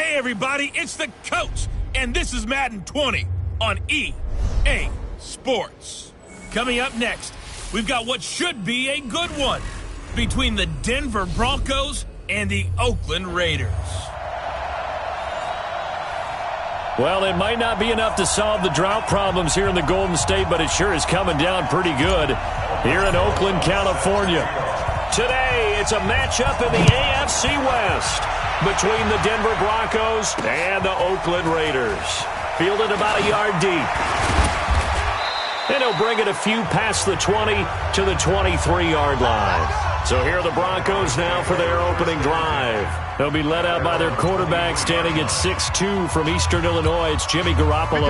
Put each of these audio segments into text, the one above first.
Hey everybody, it's the coach, and this is Madden 20 on EA Sports. Coming up next, we've got what should be a good one between the Denver Broncos and the Oakland Raiders. Well, it might not be enough to solve the drought problems here in the Golden State, but it sure is coming down pretty good here in Oakland, California. Today, it's a matchup in the AFC West between the Denver Broncos and the Oakland Raiders. Fielded about a yard deep. And he'll bring it a few past the 20 to the 23-yard line. So here are the Broncos now for their opening drive. They'll be led out by their quarterback standing at 6'2" from Eastern Illinois. It's Jimmy Garoppolo.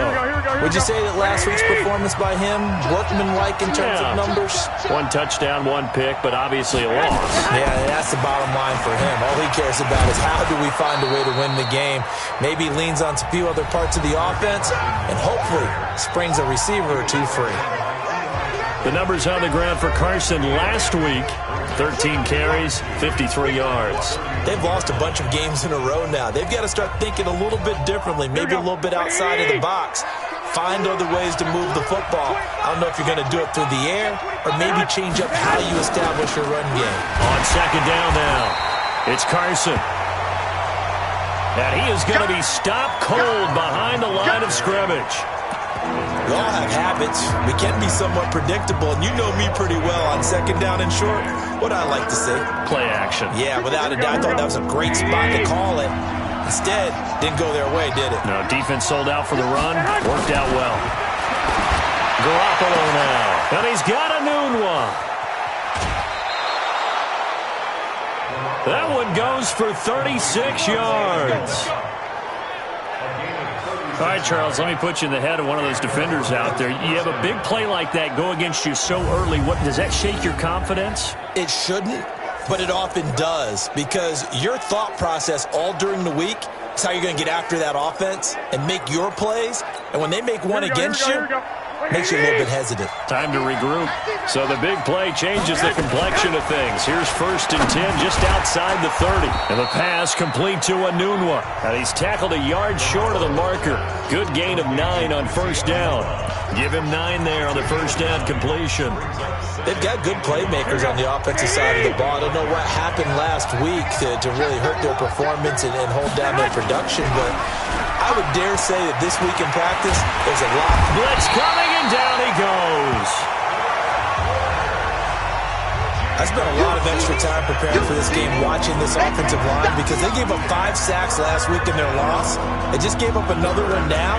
Would you say that last week's performance by him, workmanlike in terms of numbers? One touchdown, one pick, but obviously a loss. Yeah, that's the bottom line for him. All he cares about is how do we find a way to win the game. Maybe leans on a few other parts of the offense and hopefully springs a receiver or two free. The numbers on the ground for Carson last week, 13 carries, 53 yards. They've lost a bunch of games in a row now. They've got to start thinking a little bit differently, maybe a little bit outside of the box. Find other ways to move the football. I don't know if you're going to do it through the air or maybe change up how you establish your run game. On second down now, it's Carson. And he is going to be stopped cold behind the line of scrimmage. We all have habits. We can be somewhat predictable, and you know me pretty well on second down and short. What I like to say? Play action. Yeah, without a doubt. I thought that was a great spot to call it. Instead, didn't go their way, did it? No, defense sold out for the run. Worked out well. Garoppolo now. And he's got a noon one. That one goes for 36 yards. All right, Charles, let me put you in the head of one of those defenders out there. You have a big play like that go against you so early. What does that shake your confidence? It shouldn't, but it often does because your thought process all during the week is how you're going to get after that offense and make your plays. And when they make one against you, makes you a little bit hesitant. Time to regroup. So the big play changes the complexion of things. Here's 1st and 10 just outside the 30. And the pass complete to Anunwa. And he's tackled a yard short of the marker. Good gain of 9 on first down. Give him 9 there on the first down completion. They've got good playmakers on the offensive side of the ball. I don't know what happened last week to really hurt their performance and hold down their production, but I would dare say that this week in practice, there's a lot. Blitz coming, and down he goes. I spent a lot of extra time preparing for this game watching this offensive line because they gave up 5 sacks last week in their loss. They just gave up another one now.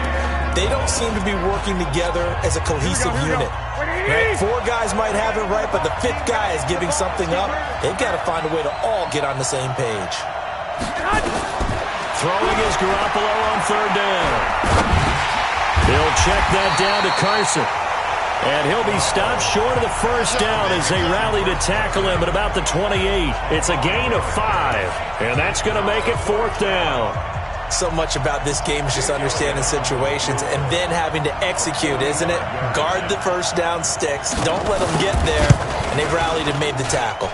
They don't seem to be working together as a cohesive unit. Right? 4 guys might have it right, but the 5th guy is giving something up. They've got to find a way to all get on the same page. Throwing is Garoppolo on 3rd down. He'll check that down to Carson. And he'll be stopped short of the first down as they rally to tackle him at about the 28. It's a gain of 5. And that's going to make it 4th down. So much about this game is just understanding situations and then having to execute, isn't it? Guard the first down sticks. Don't let them get there. And they rallied and made the tackle.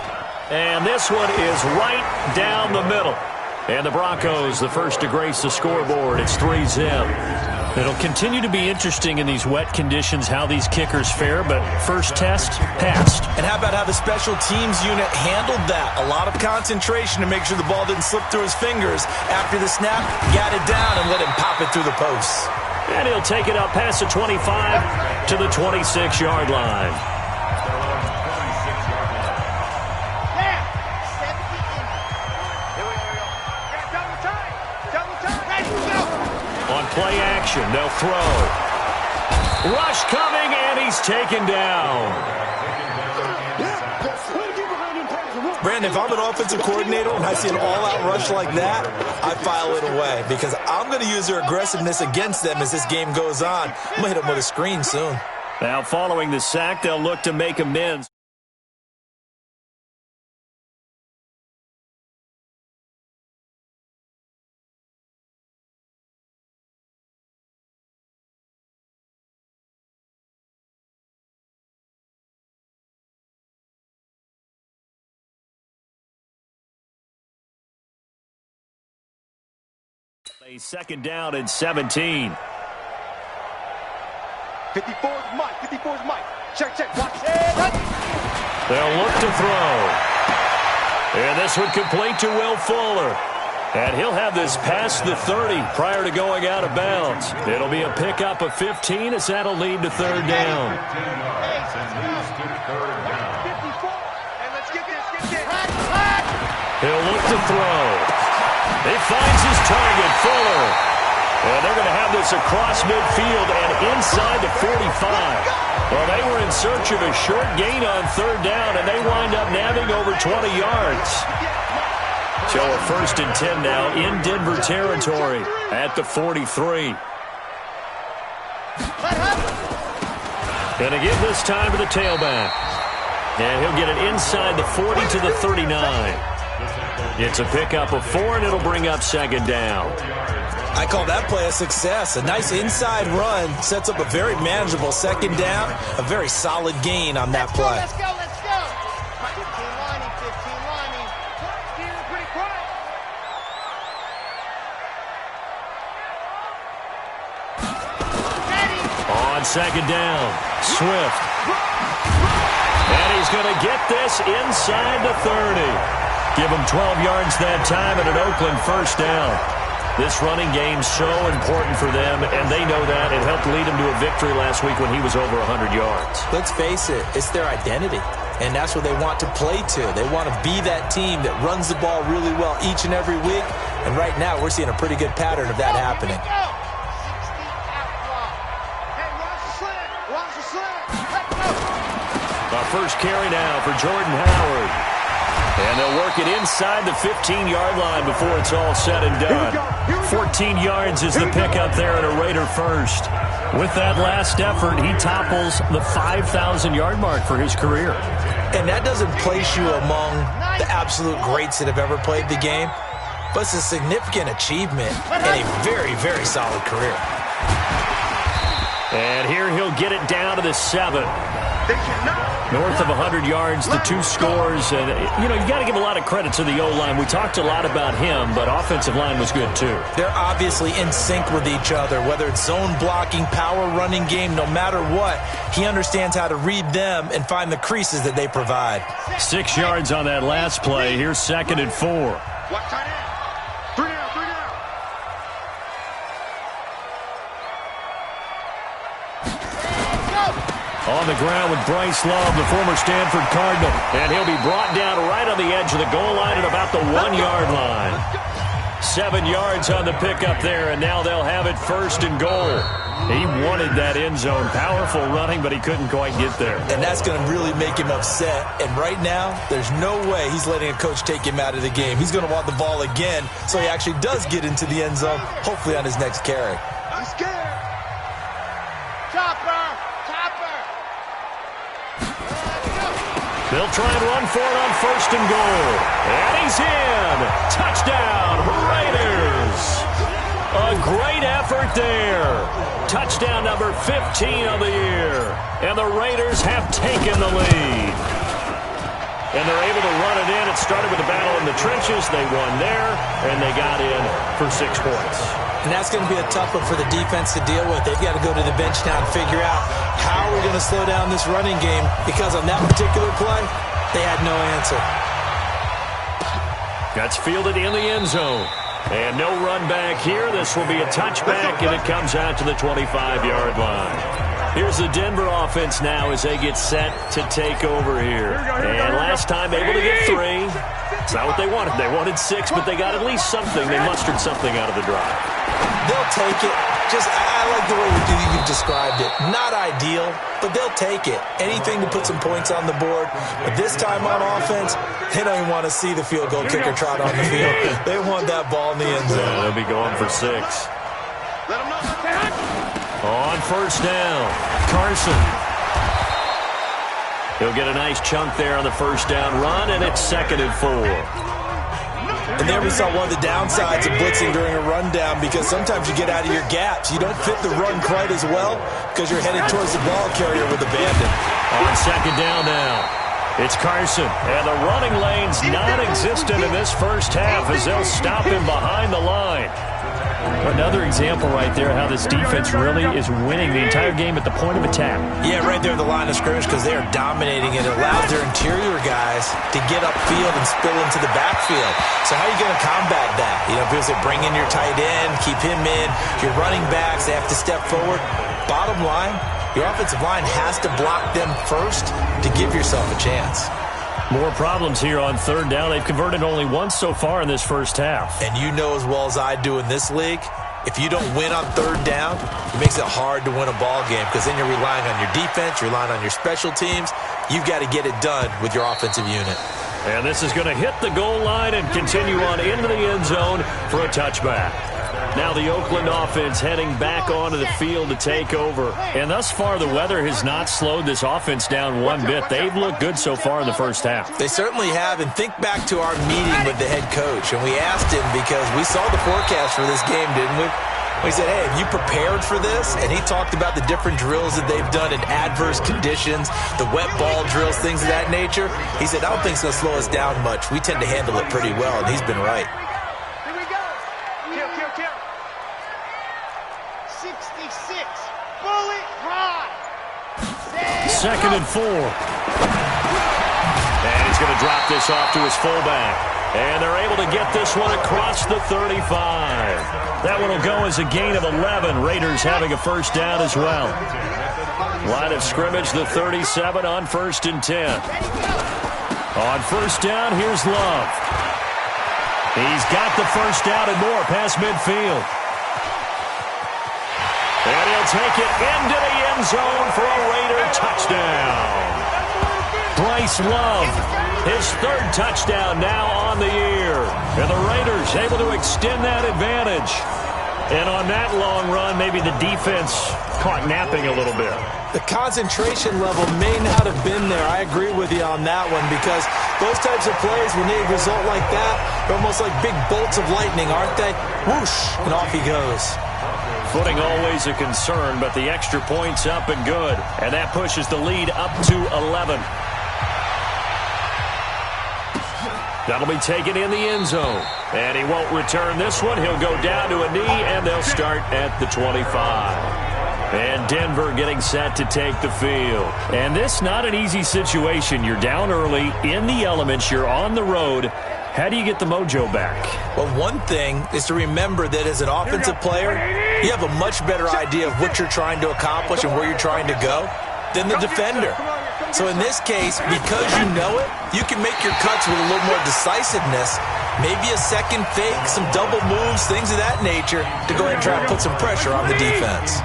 And this one is right down the middle. And the Broncos, the first to grace the scoreboard. It's 3-zip. It'll continue to be interesting in these wet conditions how these kickers fare, but first test, passed. And how about how the special teams unit handled that? A lot of concentration to make sure the ball didn't slip through his fingers. After the snap, got it down and let him pop it through the posts. And he'll take it up past the 25 to the 26-yard line. Play action, they'll throw. Rush coming, and he's taken down. Brandon, if I'm an offensive coordinator and I see an all-out rush like that, I file it away because I'm going to use their aggressiveness against them as this game goes on. I'm going to hit them with a screen soon. Now, following the sack, they'll look to make amends. A second down and 17. 54's Mike. 54's Mike. Check. Watch it. They'll look to throw. And this one complete to Will Fuller. And he'll have this past the 30 prior to going out of bounds. It'll be a pickup of 15 as that'll lead to third down. He'll look to throw. He finds his target, Fuller. And they're going to have this across midfield and inside the 45. Well, they were in search of a short gain on third down, and they wind up nabbing over 20 yards. So a 1st and 10 now in Denver territory at the 43. Going to give this time to the tailback. And he'll get it inside the 40 to the 39. It's a pickup of 4, and it'll bring up second down. I call that play a success. A nice inside run sets up a very manageable second down. A very solid gain on that play. Let's go. 15 lining. Pretty quiet. On second down, Swift. And he's going to get this inside the 30. Give him 12 yards that time and an Oakland first down. This running game's so important for them, and they know that. It helped lead them to a victory last week when he was over 100 yards. Let's face it, it's their identity, and that's what they want to play to. They want to be that team that runs the ball really well each and every week, and right now we're seeing a pretty good pattern of that happening. Our first carry now for Jordan Howard. And they'll work it inside the 15-yard line before it's all said and done. 14 yards is the pickup there and a Raider first. With that last effort, he topples the 5,000-yard mark for his career. And that doesn't place you among the absolute greats that have ever played the game, but it's a significant achievement and a very, very solid career. And here he'll get it down to the 7. North of 100 yards, the 2 scores. And, you got to give a lot of credit to the O-line. We talked a lot about him, but offensive line was good, too. They're obviously in sync with each other, whether it's zone blocking, power running game, no matter what. He understands how to read them and find the creases that they provide. 6 yards on that last play. Here's 2nd and 4. What tight end? 3 down. On the ground with Bryce Love, the former Stanford Cardinal. And he'll be brought down right on the edge of the goal line at about the 1-yard line. 7 yards on the pickup there, and now they'll have it 1st and goal. He wanted that end zone. Powerful running, but he couldn't quite get there. And that's going to really make him upset. And right now, there's no way he's letting a coach take him out of the game. He's going to want the ball again, so he actually does get into the end zone, hopefully on his next carry. I'm scared. Chopper. They'll try and run for it on 1st and goal. And he's in. Touchdown, Raiders. A great effort there. Touchdown number 15 of the year. And the Raiders have taken the lead. And they're able to run it in. It started with a battle in the trenches. They won there, and they got in for 6 points. And that's going to be a tough one for the defense to deal with. They've got to go to the bench now and figure out how we're going to slow down this running game, because on that particular play, they had no answer. That's fielded in the end zone. And no run back here. This will be a touchback, and it comes out to the 25-yard line. Here's the Denver offense now as they get set to take over here. And last time able to get 3. It's not what they wanted. They wanted 6, but they got at least something. They mustered something out of the drive. They'll take it. I like the way you've described it. Not ideal, but they'll take it. Anything to put some points on the board. But this time on offense, they don't even want to see the field goal kicker trot on the field. They want that ball in the end zone. They'll be going for 6. On 1st down, Carson. He'll get a nice chunk there on the 1st down run, and it's 2nd and 4. And there we saw one of the downsides of blitzing during a rundown, because sometimes you get out of your gaps. You don't fit the run quite as well because you're headed towards the ball carrier with abandon. On 2nd down now. It's Carson, and the running lane's non-existent in this first half as they'll stop him behind the line. Another example right there how this defense really is winning the entire game at the point of attack. Yeah, right there at the line of scrimmage because they are dominating it. It allows their interior guys to get upfield and spill into the backfield. So how are you going to combat that? You know, people say bring in your tight end, keep him in. Your running backs, they have to step forward. Bottom line, your offensive line has to block them first to give yourself a chance. More problems here on third down. They've converted only once so far in this first half. And you know as well as I do in this league, if you don't win on third down, it makes it hard to win a ball game because then you're relying on your defense, you're relying on your special teams. You've got to get it done with your offensive unit. And this is going to hit the goal line and continue on into the end zone for a touchback. Now the Oakland offense heading back onto the field to take over. And thus far, the weather has not slowed this offense down one bit. They've looked good so far in the first half. They certainly have. And think back to our meeting with the head coach. And we asked him because we saw the forecast for this game, didn't we? We said, hey, have you prepared for this? And he talked about the different drills that they've done in adverse conditions, the wet ball drills, things of that nature. He said, I don't think it's going to slow us down much. We tend to handle it pretty well, and he's been right. Here we go. Kill. 66. Bullet drive. 2nd and 4. And he's going to drop this off to his fullback. And they're able to get this one across the 35. That one will go as a gain of 11. Raiders having a first down as well. Line of scrimmage, the 37 on 1st and 10. On first down, here's Love. He's got the first down and more past midfield. And he'll take it into the end zone for a Raider touchdown. Bryce Love, his 3rd touchdown now on the year. And the Raiders able to extend that advantage. And on that long run, maybe the defense caught napping a little bit. The concentration level may not have been there. I agree with you on that one because those types of plays, when they result like that, they're almost like big bolts of lightning, aren't they? Whoosh, and off he goes. Footing always a concern, but the extra point's up and good. And that pushes the lead up to 11. That'll be taken in the end zone. And he won't return this one. He'll go down to a knee, and they'll start at the 25. And Denver getting set to take the field. And this not an easy situation. You're down early, in the elements, you're on the road. How do you get the mojo back? Well, one thing is to remember that as an offensive player, you have a much better idea of what you're trying to accomplish and where you're trying to go than the defender. So in this case, because you know it, you can make your cuts with a little more decisiveness, maybe a second fake, some double moves, things of that nature, to go ahead and try to put some pressure on the defense.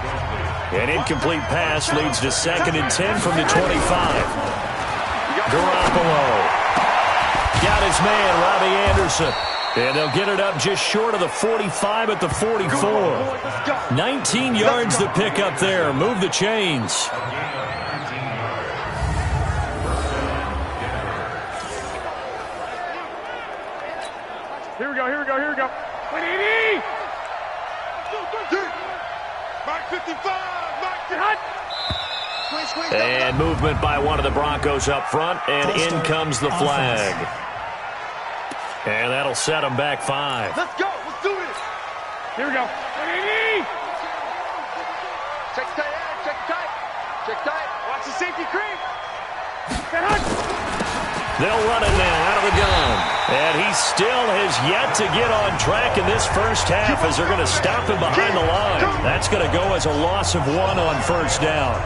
An incomplete pass leads to 2nd and 10 from the 25. Garoppolo got his man, Robbie Anderson. And they'll get it up just short of the 45 at the 44. 19 yards to pick up there. Move the chains. Here we go. 180. Mark 55. Mark and movement by one of the Broncos up front, and in comes the flag. And that'll set them back 5. Let's go. Let's do this. Here we go. 180. Check tight. Watch the safety creep. They'll run it now out of the gun. And he still has yet to get on track in this first half as they're going to stop him behind the line. That's going to go as a loss of 1 on first down.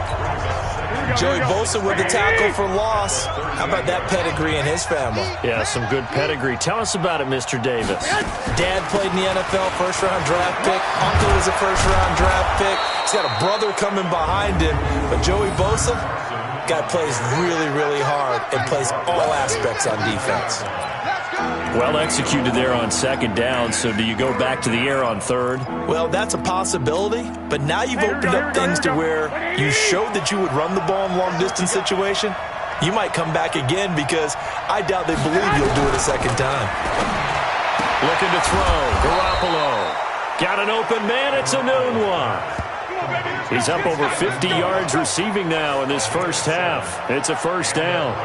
Joey Bosa with the tackle for loss. How about that pedigree in his family? Yeah, some good pedigree. Tell us about it, Mr. Davis. Dad played in the NFL, first-round draft pick. Uncle was a first-round draft pick. He's got a brother coming behind him. But Joey Bosa, guy plays really, really hard and plays all aspects on defense. Well executed there on 2nd down, so do you go back to the air on 3rd? Well, that's a possibility, but now you've opened up things to where you showed that you would run the ball in long-distance situation. You might come back again because I doubt they believe you'll do it a second time. Looking to throw. Garoppolo. Got an open man. It's a noon one. He's up over 50 yards receiving now in this first half. It's a first down.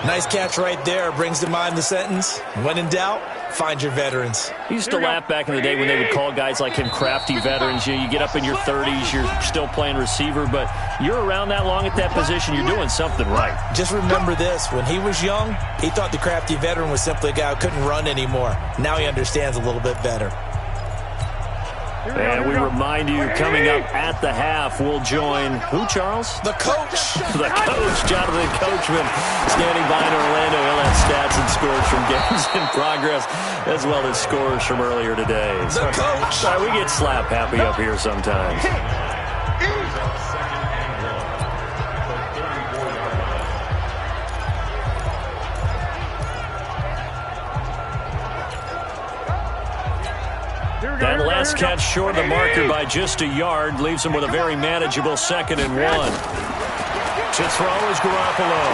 Nice catch right there. Brings to mind the sentence, when in doubt, find your veterans. You used to laugh back in the day when they would call guys like him crafty veterans. You get up in your 30s, you're still playing receiver, but you're around that long at that position, you're doing something right. Just remember this. When he was young, he thought the crafty veteran was simply a guy who couldn't run anymore. Now he understands a little bit better. And we remind you, coming up at the half, we'll join who, Charles? The coach. The coach, Jonathan Coachman, standing by in Orlando. He'll have stats and scores from games in progress, as well as scores from earlier today. The coach. We get slap happy up here sometimes. That last catch short of the marker by just a yard leaves him with a very manageable 2nd and 1. To throw is Garoppolo.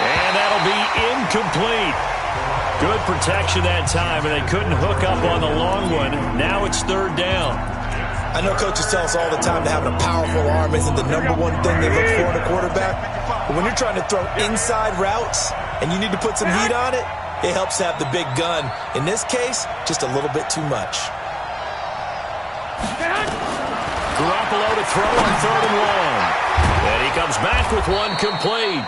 And that'll be incomplete. Good protection that time, and they couldn't hook up on the long one. Now it's 3rd down. I know coaches tell us all the time that having a powerful arm isn't the #1 thing they look for in a quarterback. But when you're trying to throw inside routes and you need to put some heat on it, it helps to have the big gun. In this case, just a little bit too much. Garoppolo to throw on 3rd and 1. And he comes back with one complete.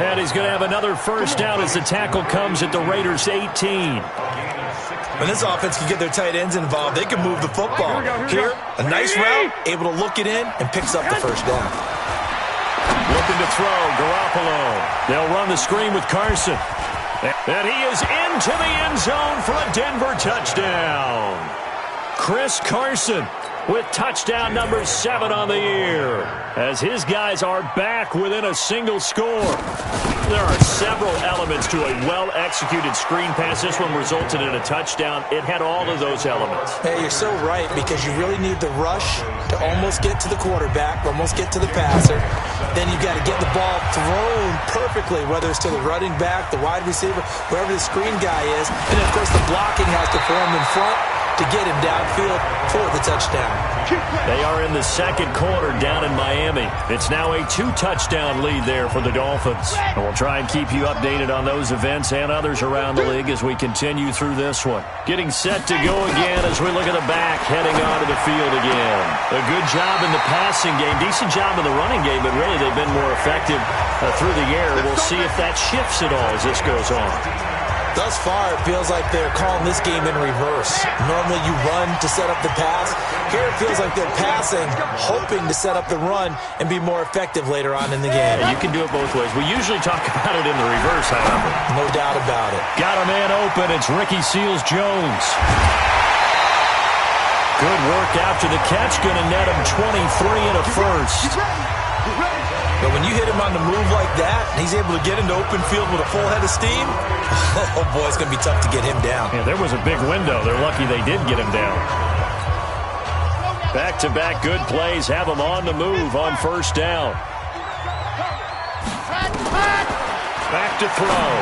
And he's going to have another first down as the tackle comes at the Raiders' 18. When this offense can get their tight ends involved, they can move the football. Here, a nice route, able to look it in, and picks up the first down. Looking to throw, Garoppolo. They'll run the screen with Carson. And he is into the end zone for a Denver touchdown. Chris Carson with touchdown number 7 on the year, as his guys are back within a single score. There are several elements to a well-executed screen pass. This one resulted in a touchdown. It had all of those elements. Hey, you're so right, because you really need the rush to almost get to the quarterback, almost get to the passer. Then you've got to get the ball thrown perfectly, whether it's to the running back, the wide receiver, wherever the screen guy is. And, of course, the blocking has to form in front to get him downfield for the touchdown. They are in the 2nd quarter down in Miami. It's now a 2-touchdown lead there for the Dolphins. And we'll try and keep you updated on those events and others around the league as we continue through this one. Getting set to go again as we look at the back, heading onto the field again. A good job in the passing game, decent job in the running game, but really they've been more effective through the air. We'll see if that shifts at all as this goes on. Thus far, it feels like they're calling this game in reverse. Normally you run to set up the pass. Here it feels like they're passing, hoping to set up the run and be more effective later on in the game. Yeah, you can do it both ways. We usually talk about it in the reverse, however. No doubt about it. Got a man open. It's Ricky Seals-Jones. Good work after the catch. Going to net him 23 and a first. But when you hit him on the move like that, and he's able to get into open field with a full head of steam, oh boy, it's going to be tough to get him down. Yeah, there was a big window. They're lucky they did get him down. Back-to-back good plays have him on the move on first down. Back to throw.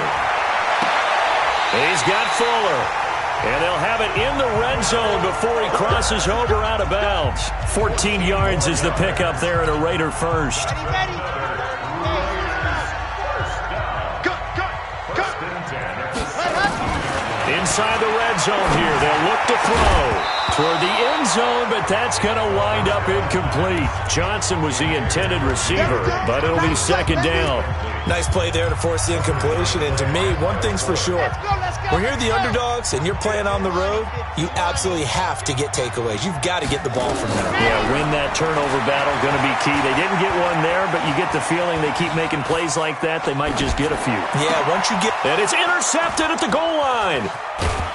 He's got Fuller. And they'll have it in the red zone before he crosses over out of bounds. 14 yards is the pickup there at a Raider first. Inside the red zone here, they'll look to throw toward the end zone, but that's going to wind up incomplete. Johnson was the intended receiver, but it'll be 2nd down. Nice play there to force the incompletion, and to me, one thing's for sure. When you're the underdogs and you're playing on the road, you absolutely have to get takeaways. You've got to get the ball from there. Yeah, win that turnover battle, going to be key. They didn't get one there, but you get the feeling they keep making plays like that, they might just get a few. Yeah, once you get... And it's intercepted at the goal line.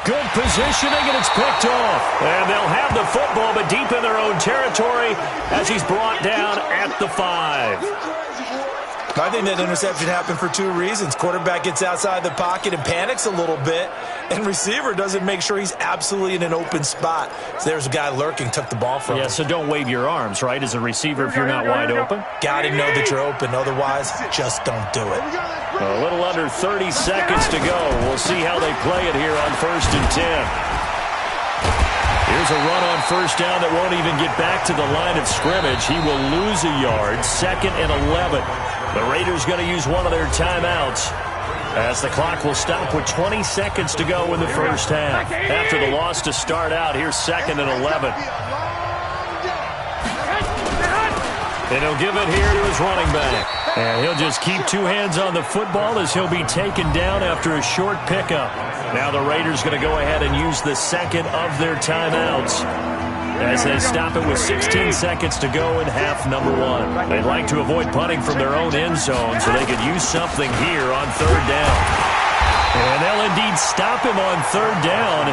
Good positioning, and it's picked off. And they'll have the football, but deep in their own territory as he's brought down at the 5. I think that interception happened for 2 reasons. Quarterback gets outside the pocket and panics a little bit, and receiver doesn't make sure he's absolutely in an open spot. So there's a guy lurking, took the ball from him. Yeah, so don't wave your arms, right, as a receiver if you're not wide open? Got to know that you're open. Otherwise, just don't do it. A little under 30 seconds to go. We'll see how they play it here on 1st and 10. Here's a run on first down that won't even get back to the line of scrimmage. He will lose a yard, 2nd and 11. The Raiders going to use one of their timeouts, as the clock will stop with 20 seconds to go in the first half. After the loss to start out, here's 2nd and 11. And he'll give it here to his running back. And he'll just keep two hands on the football as he'll be taken down after a short pickup. Now the Raiders going to go ahead and use the second of their timeouts, as they stop it with 16 seconds to go in half number 1. They'd like to avoid punting from their own end zone so they could use something here on 3rd down. And they'll indeed stop him on 3rd down.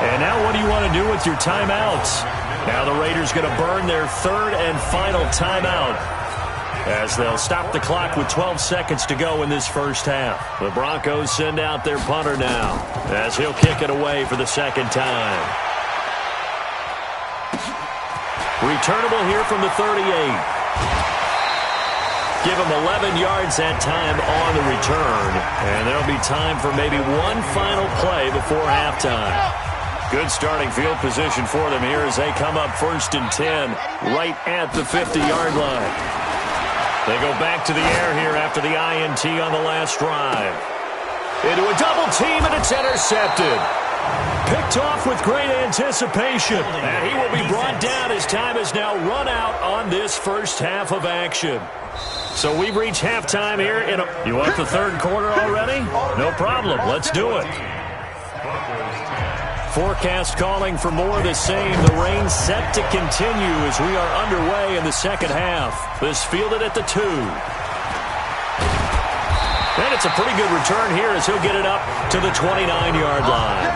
And now what do you want to do with your timeouts? Now the Raiders going to burn their 3rd and final timeout, as they'll stop the clock with 12 seconds to go in this first half. The Broncos send out their punter now, as he'll kick it away for the 2nd time. Returnable here from the 38. Give him 11 yards that time on the return. And there'll be time for maybe one final play before halftime. Good starting field position for them here as they come up 1st and 10, right at the 50-yard line. They go back to the air here after the INT on the last drive. Into a double team, and it's intercepted. Picked off with great anticipation. And he will be brought down as time has now run out on this first half of action. So we've reached halftime here. You want the 3rd quarter already? No problem. Let's do it. Forecast calling for more of the same. The rain set to continue as we are underway in the 2nd half. This fielded at the 2. And it's a pretty good return here as he'll get it up to the 29-yard line.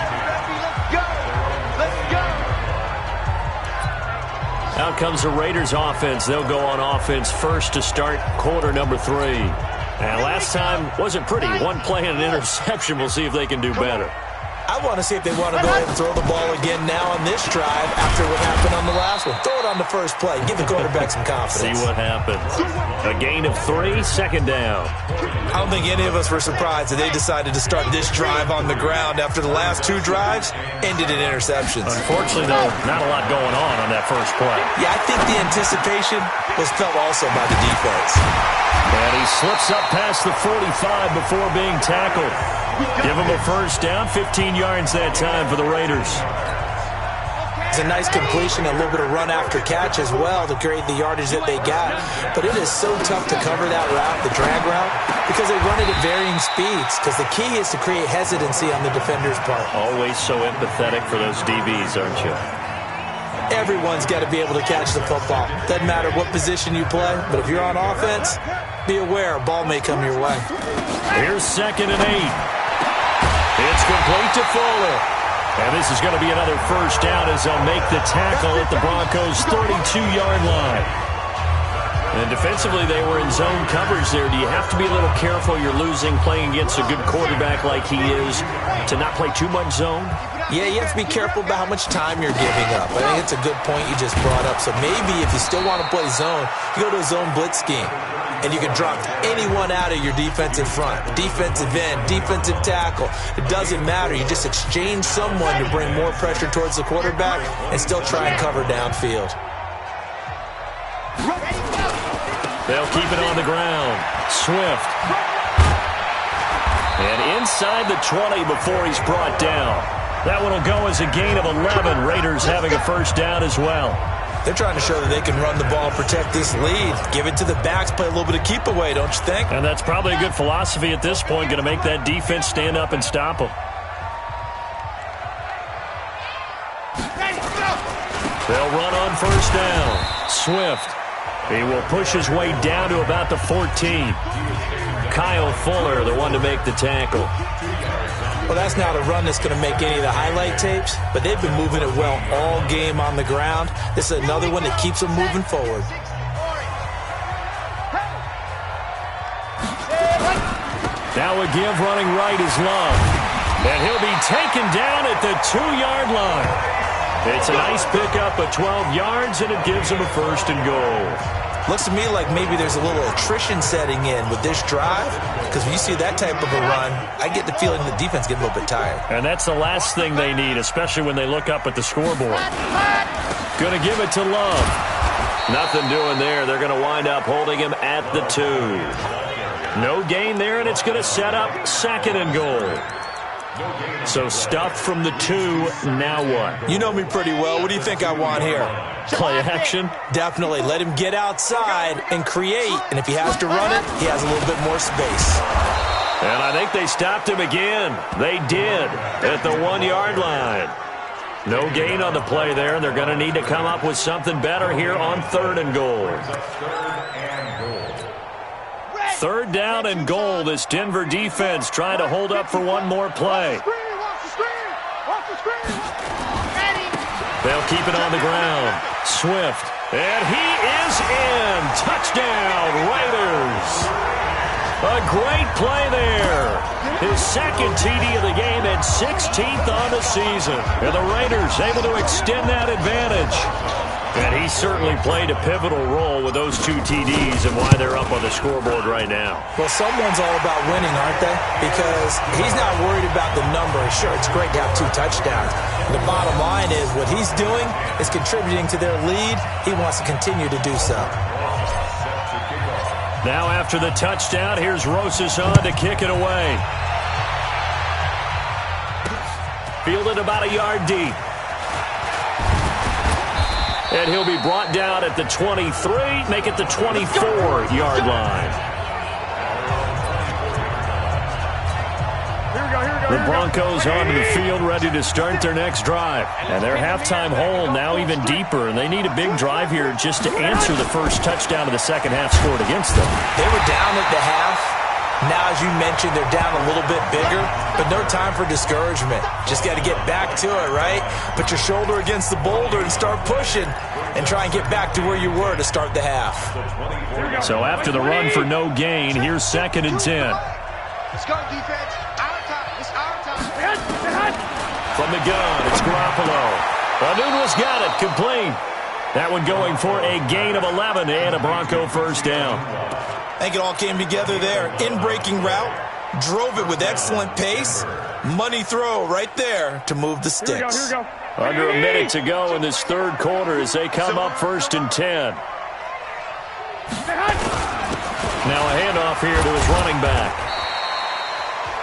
Out comes the Raiders offense. They'll go on offense first to start quarter number 3. And last time wasn't pretty. One play and an interception. We'll see if they can do better. I want to see if they want to go ahead and throw the ball again now on this drive after what happened on the last one. Throw it on the first play. Give the quarterback some confidence. See what happens. A gain of 3, 2nd down. I don't think any of us were surprised that they decided to start this drive on the ground after the last 2 drives ended in interceptions. Unfortunately, though, not a lot going on that first play. Yeah, I think the anticipation was felt also by the defense. And he slips up past the 45 before being tackled. Give him a first down, 15 yards that time for the Raiders. It's a nice completion, a little bit of run after catch as well to create the yardage that they got. But it is so tough to cover that route, the drag route, because they run it at varying speeds. Because the key is to create hesitancy on the defender's part. Always so empathetic for those DBs, aren't you? Everyone's got to be able to catch the football. Doesn't matter what position you play, but if you're on offense, be aware a ball may come your way. Here's 2nd and 8. It's complete to Fuller. And this is going to be another first down as they'll make the tackle at the Broncos' 32-yard line. And defensively, they were in zone coverage there. Do you have to be a little careful? You're losing playing against a good quarterback like he is to not play too much zone? Yeah, you have to be careful about how much time you're giving up. I think it's a good point you just brought up. So maybe if you still want to play zone, you go to a zone blitz scheme. And you can drop anyone out of your defensive front. Defensive end, defensive tackle. It doesn't matter. You just exchange someone to bring more pressure towards the quarterback and still try and cover downfield. They'll keep it on the ground. Swift. And inside the 20 before he's brought down. That one will go as a gain of 11. Raiders having a first down as well. They're trying to show that they can run the ball, protect this lead, give it to the backs, play a little bit of keep away, don't you think? And that's probably a good philosophy at this point, going to make that defense stand up and stop them. They'll run on first down. Swift. He will push his way down to about the 14. Kyle Fuller, the one to make the tackle. Well, that's not a run that's going to make any of the highlight tapes, but they've been moving it well all game on the ground. This is another one that keeps them moving forward. Now a give running right is Love. And he'll be taken down at the 2-yard line. It's a nice pickup of 12 yards, and it gives him a first and goal. Looks to me like maybe there's a little attrition setting in with this drive, because when you see that type of a run, I get the feeling the defense gets a little bit tired. And that's the last thing they need, especially when they look up at the scoreboard. Going to give it to Love. Nothing doing there. They're going to wind up holding him at the 2. No gain there, and it's going to set up 2nd and goal. So stuffed from the 2, now what? You know me pretty well. What do you think I want here? Play action? Definitely. Let him get outside and create, and if he has to run it, he has a little bit more space. And I think they stopped him again. They did at the 1-yard line. No gain on the play there, and they're going to need to come up with something better here on 3rd and goal. 3rd down and goal. This Denver defense trying to hold up for one more play. They'll keep it on the ground. Swift. And he is in. Touchdown, Raiders. A great play there. His 2nd TD of the game and 16th on the season. And the Raiders able to extend that advantage. And he certainly played a pivotal role with those 2 TDs and why they're up on the scoreboard right now. Well, someone's all about winning, aren't they? Because he's not worried about the number. Sure, it's great to have 2 touchdowns. The bottom line is what he's doing is contributing to their lead. He wants to continue to do so. Now after the touchdown, here's Rosas on to kick it away. Fielded about a yard deep. And he'll be brought down at the 23, make it the 24-yard line. The Broncos onto the field, ready to start their next drive. And their halftime hole now even deeper, and they need a big drive here just to answer the first touchdown of the second half scored against them. They were down at the half. Now, as you mentioned, they're down a little bit bigger, but no time for discouragement. Just got to get back to it, right? Put your shoulder against the boulder and start pushing and try and get back to where you were to start the half. So after the run for no gain, here's 2nd and 10. Let's go, defense. Our time. It's our time. From the gun, it's Garoppolo. Anunwas got it, complete. That one going for a gain of 11 and a Bronco first down. I think it all came together there. In-breaking route, drove it with excellent pace. Money throw right there to move the sticks. Here we go. Under a minute to go in this 3rd quarter as they come up 1st and 10. Now a handoff here to his running back.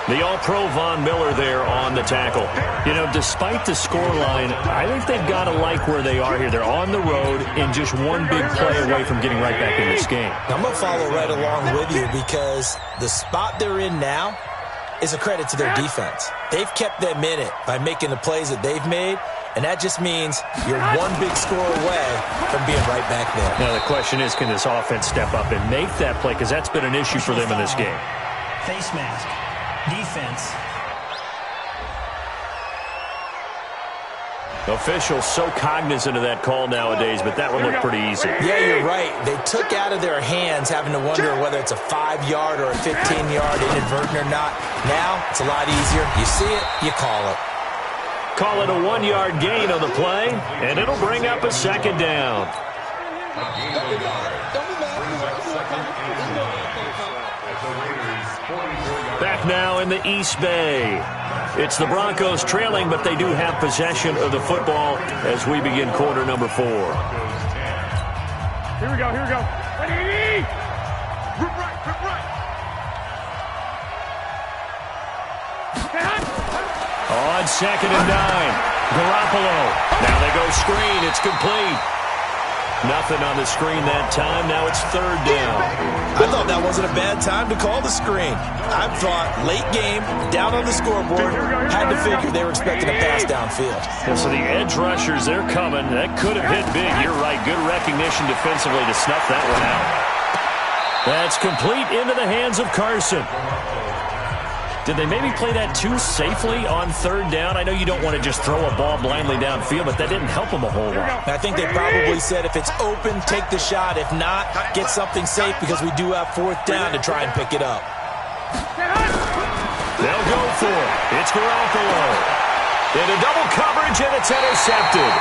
The All-Pro Von Miller there on the tackle. You know, despite the scoreline, I think they've got to like where they are here. They're on the road and just one big play away from getting right back in this game. I'm going to follow right along with you because the spot they're in now is a credit to their defense. They've kept them in it by making the plays that they've made, and that just means you're one big score away from being right back there. Now the question is, can this offense step up and make that play? Because that's been an issue for them in this game. Face mask. Defense. Officials so cognizant of that call nowadays, but that one looked pretty easy. Yeah, you're right. They took out of their hands having to wonder whether it's a 5-yard or a 15-yard inadvertent or not. Now, it's a lot easier. You see it, you call it. Call it a 1-yard gain on the play, and it'll bring up a 2nd down. Back now in the East Bay. It's the Broncos trailing, but they do have possession of the football as we begin quarter number 4. Here we go. Ready? Rip right. On 2nd and 9. Garoppolo. Now they go screen. It's complete. Nothing on the screen that time. Now it's 3rd down. I thought that wasn't a bad time to call the screen. I thought late game, down on the scoreboard, had to figure they were expecting a pass downfield. And so the edge rushers, they're coming. That could have hit big. You're right. Good recognition defensively to snuff that one out. That's complete into the hands of Carson. Did they maybe play that too safely on 3rd down? I know you don't want to just throw a ball blindly downfield, but that didn't help them a whole lot. I think they probably said if it's open, take the shot. If not, get something safe because we do have 4th down to try and pick it up. They'll go for it. It's Garoppolo. Into double coverage, and it's intercepted.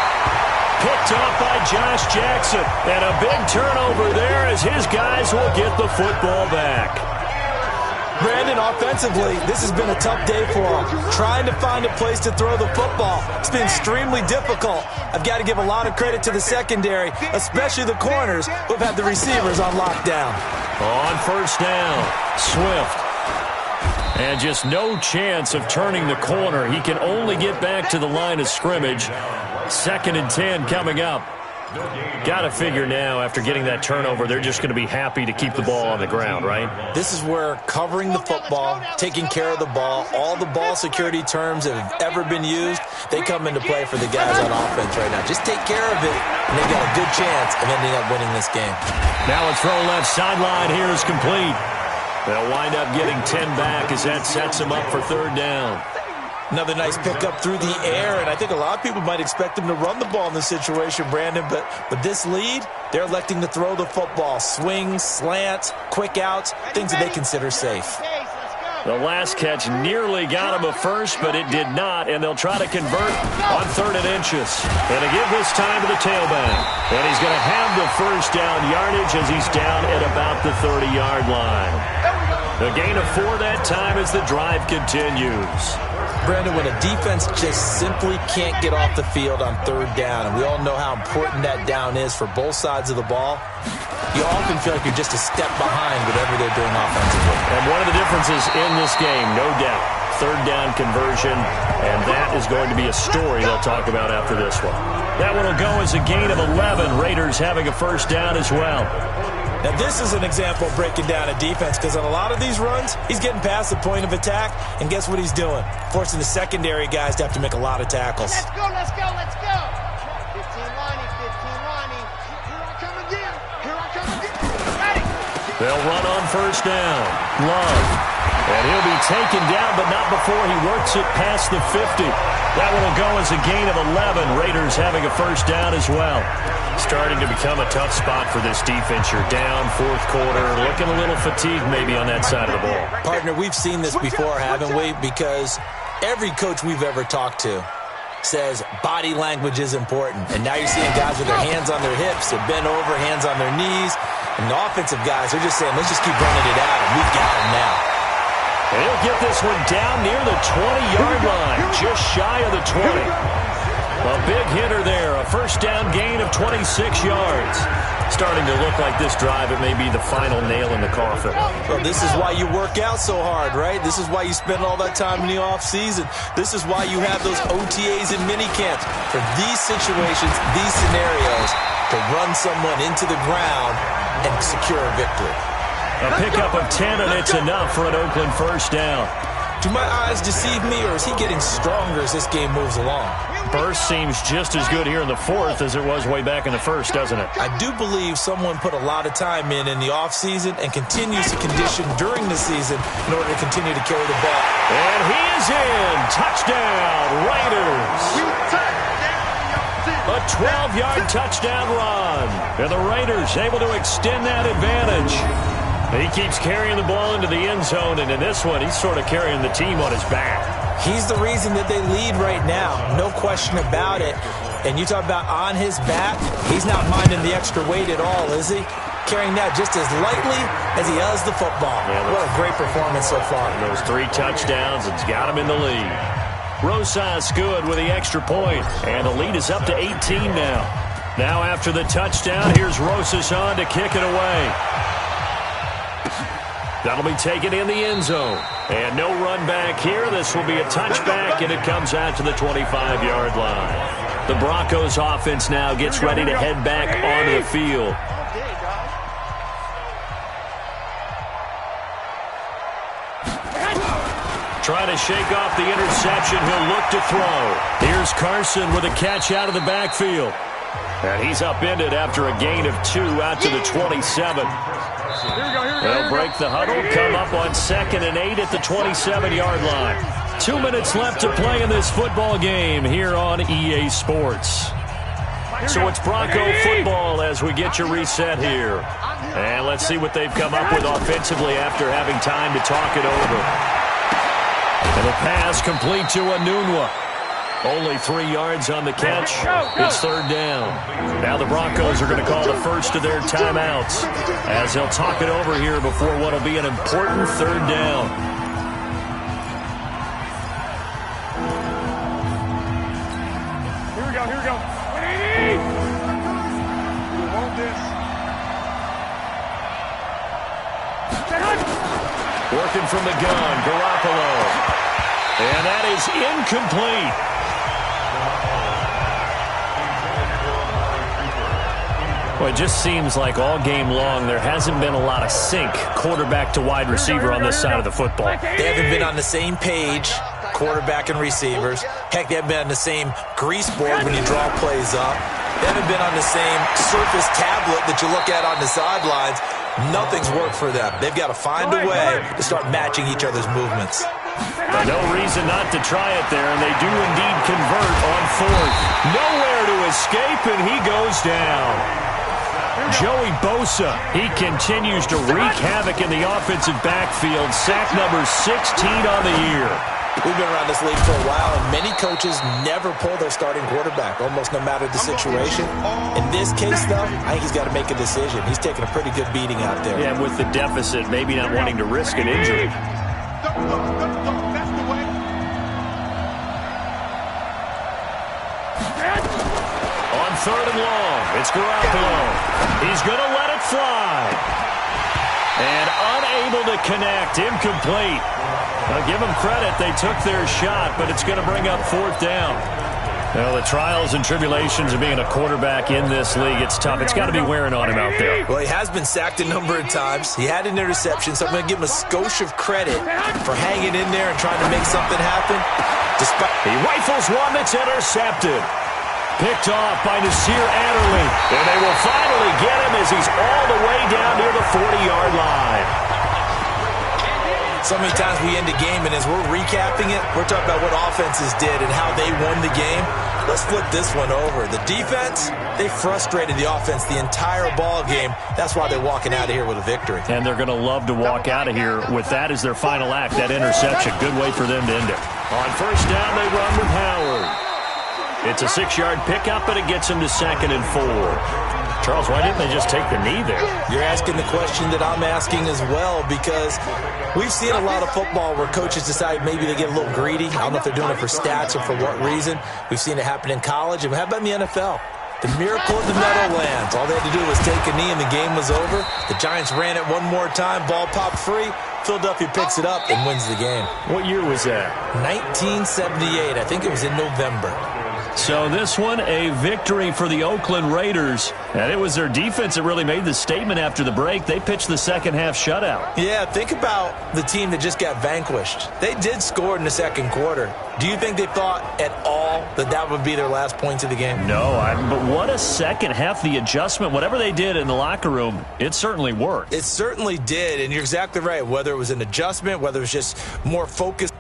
Picked up by Josh Jackson. And a big turnover there as his guys will get the football back. Brandon, offensively, this has been a tough day for them. Trying to find a place to throw the football. It's been extremely difficult. I've got to give a lot of credit to the secondary, especially the corners who've had the receivers on lockdown. On first down, Swift. And just no chance of turning the corner. He can only get back to the line of scrimmage. 2nd and 10 coming up. Got to figure now, after getting that turnover, they're just going to be happy to keep the ball on the ground, right? This is where covering the football, taking care of the ball, all the ball security terms that have ever been used, they come into play for the guys on offense right now. Just take care of it, and they've got a good chance of ending up winning this game. Now a throw left sideline here is complete. They'll wind up getting 10 back as that sets them up for 3rd down. Another nice pickup through the air, and I think a lot of people might expect them to run the ball in this situation, Brandon, but with this lead, they're electing to throw the football. Swings, slants, quick outs, things that they consider safe. The last catch nearly got him a first, but it did not, and they'll try to convert on 3rd and inches. And to give this time to the tailback. And he's going to have the first down yardage as he's down at about the 30-yard line. The gain of 4 that time as the drive continues. Brandon, when a defense just simply can't get off the field on 3rd down, and we all know how important that down is for both sides of the ball, you often feel like you're just a step behind whatever they're doing offensively. And one of the differences in this game, no doubt, 3rd down conversion, and that is going to be a story they'll talk about after this one. That one will go as a gain of 11. Raiders having a first down as well. Now, this is an example of breaking down a defense, because on a lot of these runs, he's getting past the point of attack, and guess what he's doing? Forcing the secondary guys to have to make a lot of tackles. Let's go, let's go, let's go. 15 lining, 15 lining. Here I come again. Here I come again. Ready. They'll run on first down. Love. And he'll be taken down, but not before he works it past the 50. That one will go as a gain of 11. Raiders having a first down as well. Starting to become a tough spot for this defense. You're down 4th quarter, looking a little fatigued maybe on that side of the ball. Partner, we've seen this before, haven't we? Because every coach we've ever talked to says body language is important. And now you're seeing guys with their hands on their hips, they're bent over, hands on their knees. And the offensive guys are just saying, let's just keep running it out, and we've got them now. And he'll get this one down near the 20-yard line, just shy of the 20. A big hitter there, a first down gain of 26 yards. Starting to look like this drive, it may be the final nail in the coffin. Well, this is why you work out so hard, right? This is why you spend all that time in the offseason. This is why you have those OTAs and minicamps. For these situations, these scenarios, to run someone into the ground and secure a victory. A pickup of 10, and it's enough for an Oakland first down. Do my eyes deceive me, or is he getting stronger as this game moves along? Burst seems just as good here in the 4th as it was way back in the 1st, doesn't it? I do believe someone put a lot of time in the offseason and continues to condition during the season in order to continue to carry the ball. And he is in. Touchdown, Raiders. A 12-yard touchdown run. And the Raiders able to extend that advantage. He keeps carrying the ball into the end zone, and in this one, he's sort of carrying the team on his back. He's the reason that they lead right now, no question about it. And you talk about on his back, he's not minding the extra weight at all, is he? Carrying that just as lightly as he does the football. Yeah, what a great performance so far. Those 3 touchdowns, it's got him in the lead. Rosas good with the extra point, and the lead is up to 18 now. Now after the touchdown, here's Rosas on to kick it away. That'll be taken in the end zone. And no run back here. This will be a touchback, and it comes out to the 25-yard line. The Broncos offense now gets ready to head back onto the field. Trying to shake off the interception. He'll look to throw. Here's Carson with a catch out of the backfield. And he's upended after a gain of 2 out to the 27. They'll break the huddle, come up on 2nd and 8 at the 27-yard line. 2 minutes left to play in this football game here on EA Sports. So it's Bronco football as we get you reset here. And let's see what they've come up with offensively after having time to talk it over. And a pass complete to Anunwa. Only 3 yards on the catch. It's 3rd down. Now the Broncos are going to call the first of their timeouts as they'll talk it over here before what will be an important 3rd down. Here we go, here we go. We want this. Working from the gun, Garoppolo. And that is incomplete. Well, it just seems like all game long there hasn't been a lot of sync quarterback to wide receiver on this side of the football. They haven't been on the same page, quarterback and receivers. Heck, they haven't been on the same grease board when you draw plays up. They haven't been on the same Surface tablet that you look at on the sidelines. Nothing's worked for them. They've got to find a way to start matching each other's movements. No reason not to try it there, and they do indeed convert on fourth. Nowhere to escape, and he goes down. Joey Bosa, he continues to wreak havoc in the offensive backfield. Sack number 16 on the year. We've been around this league for a while, and many coaches never pull their starting quarterback, almost no matter the situation. In this case, though, I think he's got to make a decision. He's taking a pretty good beating out there. Yeah, with the deficit, maybe not wanting to risk an injury. On third and long, it's Garoppolo. He's going to let it fly. And unable to connect, incomplete. I'll give them credit. They took their shot, but it's going to bring up fourth down. Well, the trials and tribulations of being a quarterback in this league, it's tough. It's got to be wearing on him out there. Well, he has been sacked a number of times. He had an interception, so I'm going to give him a skosh of credit for hanging in there and trying to make something happen. He rifles one that's intercepted. Picked off by Nasir Adderley. And they will finally get him as he's all the way down near the 40-yard line. So many times we end a game, and as we're recapping it, we're talking about what offenses did and how they won the game. Let's flip this one over. The defense, they frustrated the offense the entire ball game. That's why they're walking out of here with a victory. And they're going to love to walk out of here with that as their final act, that interception. Good way for them to end it. On first down, they run with Howard. It's a 6-yard pickup, and it gets him to 2nd and 4. Charles, why didn't they just take the knee there? You're asking the question that I'm asking as well, because we've seen a lot of football where coaches decide maybe they get a little greedy. I don't know if they're doing it for stats or for what reason. We've seen it happen in college. And how about in the NFL? The miracle of the Meadowlands. All they had to do was take a knee, and the game was over. The Giants ran it one more time. Ball popped free. Philadelphia picks it up and wins the game. What year was that? 1978. I think it was in November. So this one, a victory for the Oakland Raiders. And it was their defense that really made the statement after the break. They pitched the second-half shutout. Yeah, think about the team that just got vanquished. They did score in the second quarter. Do you think they thought at all that that would be their last points of the game? No, but what a second half. The adjustment, whatever they did in the locker room, it certainly worked. It certainly did, and you're exactly right. Whether it was an adjustment, whether it was just more focused.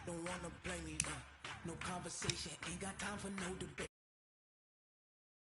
Don't wanna play me, no conversation, ain't got time for no debate.